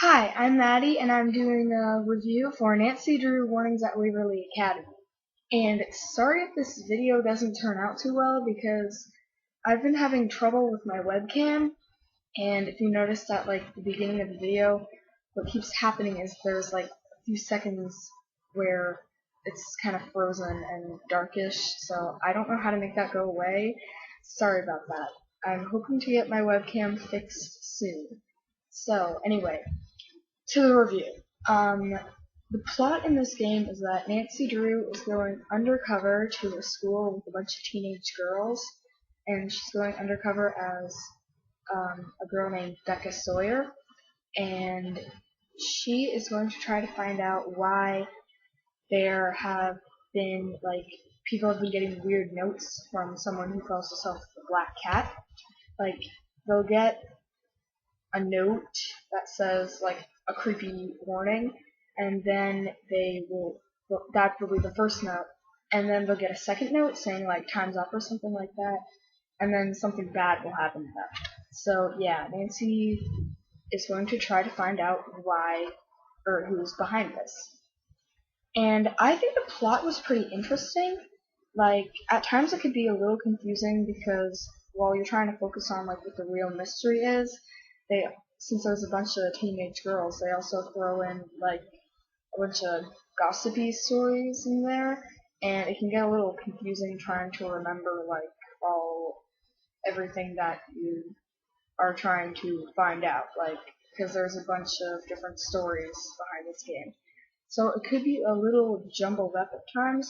Hi, I'm Maddie, and I'm doing a review for Nancy Drew Warnings at Waverly Academy. And sorry if this video doesn't turn out too well because I've been having trouble with my webcam, and if you notice at the beginning of the video, what keeps happening is there's a few seconds where it's kind of frozen and darkish, so I don't know how to make that go away. Sorry about that. I'm hoping to get my webcam fixed soon. So, anyway, to the review. The plot in this game is that Nancy Drew is going undercover to a school with a bunch of teenage girls, and she's going undercover as a girl named Becca Sawyer, and she is going to try to find out why there have been people have been getting weird notes from someone who calls herself the Black Cat. Like they'll get a note that says a creepy warning, and then that will be the first note, and then they'll get a second note saying time's up or something like that, and then something bad will happen to them. So yeah, Nancy is going to try to find out why or who's behind this. And I think the plot was pretty interesting. At times it could be a little confusing because while you're trying to focus on what the real mystery is, they since there's a bunch of teenage girls, they also throw in a bunch of gossipy stories in there, and it can get a little confusing trying to remember all everything that you are trying to find out, because there's a bunch of different stories behind this game. So it could be a little jumbled up at times,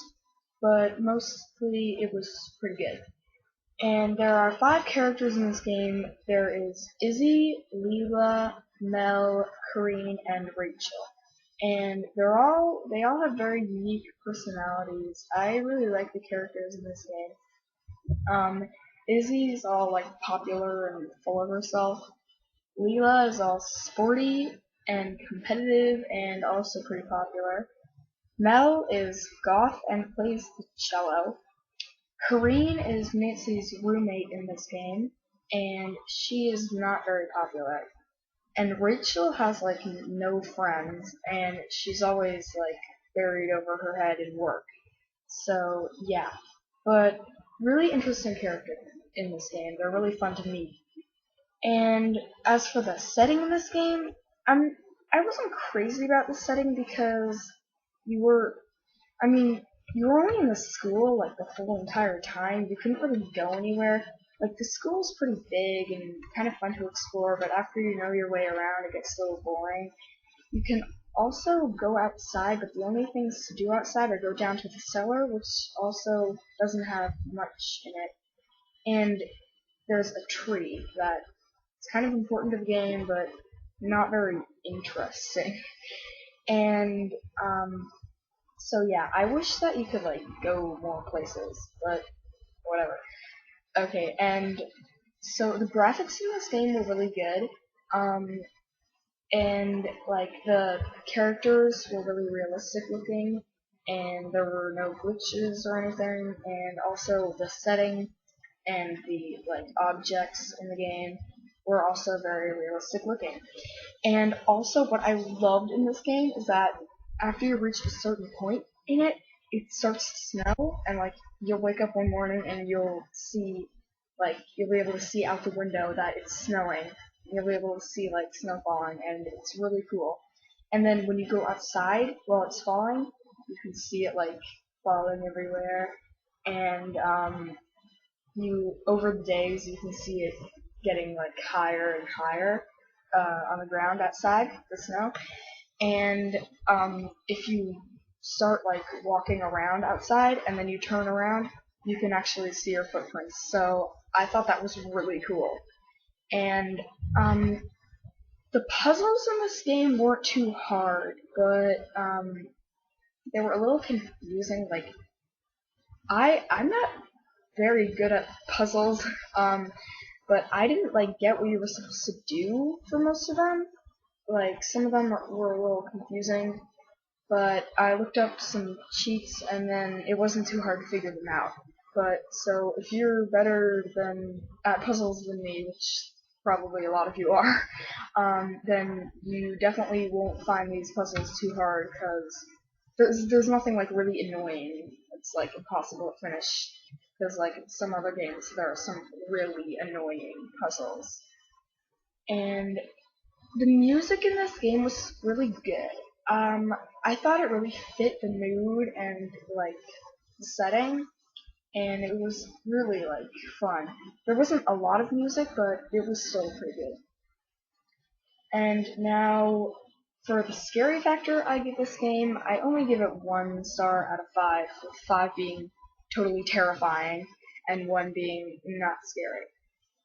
but mostly it was pretty good. And there are 5 characters in this game. There is Izzy, Leela, Mel, Corrine, and Rachel. And they all have very unique personalities. I really like the characters in this game. Izzy's all popular and full of herself. Leela is all sporty and competitive and also pretty popular. Mel is goth and plays the cello. Corrine is Nancy's roommate in this game, and she is not very popular. And Rachel has no friends, and she's always buried over her head in work. So yeah, but really interesting character in this game. They're really fun to meet. And as for the setting in this game, I wasn't crazy about the setting because you were I mean, you were only in the school the whole entire time. You couldn't really go anywhere. The school's pretty big and kind of fun to explore, but after you know your way around, it gets a little boring. You can also go outside, but the only things to do outside are go down to the cellar, which also doesn't have much in it. And there's a tree that is kind of important to the game, but not very interesting. And so yeah, I wish that you could go more places, but whatever. Okay, and so the graphics in this game were really good. And the characters were really realistic looking, and there were no glitches or anything, and also the setting and the objects in the game were also very realistic looking. And also what I loved in this game is that after you reach a certain point in it, it starts to snow, and you'll wake up one morning and you'll be able to see out the window that it's snowing. You'll be able to see snow falling, and it's really cool. And then when you go outside while it's falling, you can see it falling everywhere, and you over the days you can see it getting higher and higher on the ground outside the snow. And if you start walking around outside and then you turn around, you can actually see your footprints. So I thought that was really cool. And the puzzles in this game weren't too hard, but they were a little confusing. I'm not very good at puzzles, but I didn't get what you were supposed to do for most of them. Some of them were a little confusing, but I looked up some cheats and then it wasn't too hard to figure them out. But so if you're better at puzzles than me, which probably a lot of you are, then you definitely won't find these puzzles too hard because there's nothing like really annoying. It's like impossible to finish. Because like some other games, there are some really annoying puzzles. And the music in this game was really good. I thought it really fit the mood and like the setting, and it was really like fun. There wasn't a lot of music, but it was still pretty good. And now for the scary factor I give this game, I only give it 1 star out of 5, with 5 being totally terrifying and 1 being not scary.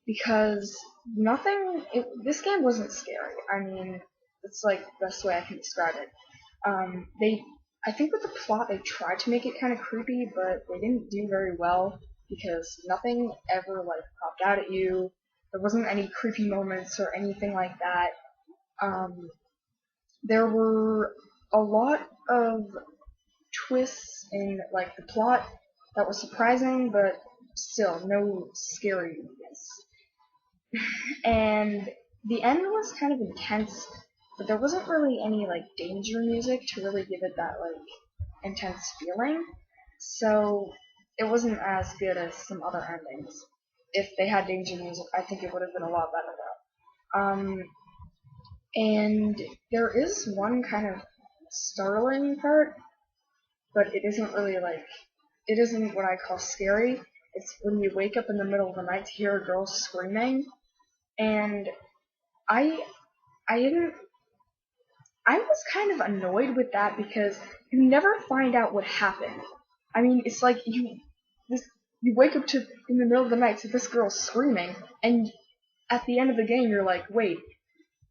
Because this game wasn't scary. I mean, it's like the best way I can describe it. I think with the plot they tried to make it kind of creepy, but they didn't do very well because nothing ever like popped out at you. There wasn't any creepy moments or anything like that. There were a lot of twists in like the plot that was surprising, but still no scariness. And the end was kind of intense, but there wasn't really any like danger music to really give it that like intense feeling. So it wasn't as good as some other endings. If they had danger music, I think it would have been a lot better though. And there is one kind of startling part, but it isn't what I call scary. It's when you wake up in the middle of the night to hear a girl screaming, and I I didn't I was kind of annoyed with that because you never find out what happened. I mean, it's like you wake up to in the middle of the night to this girl screaming, and at the end of the game you're like, wait,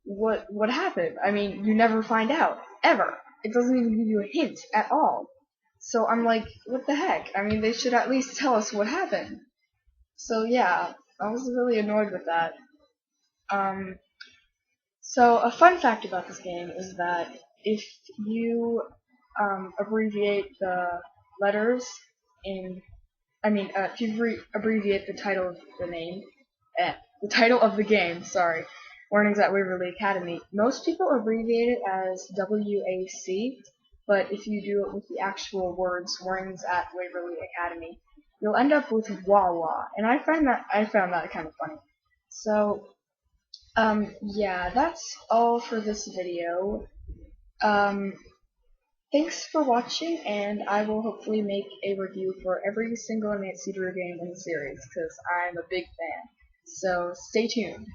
what happened? I mean, you never find out ever. It doesn't even give you a hint at all. So I'm like, what the heck? I mean, they should at least tell us what happened. So yeah, I was really annoyed with that. Um, so a fun fact about this game is that if you abbreviate the letters if you abbreviate the title of the name, the title of the game, sorry, Warnings at Waverly Academy, most people abbreviate it as WAC, but if you do it with the actual words Warnings at Waverly Academy, you'll end up with Wawa, and I found that kind of funny. So, yeah, that's all for this video. Thanks for watching, and I will hopefully make a review for every single Nancy Drew game in the series, because I'm a big fan. So, stay tuned.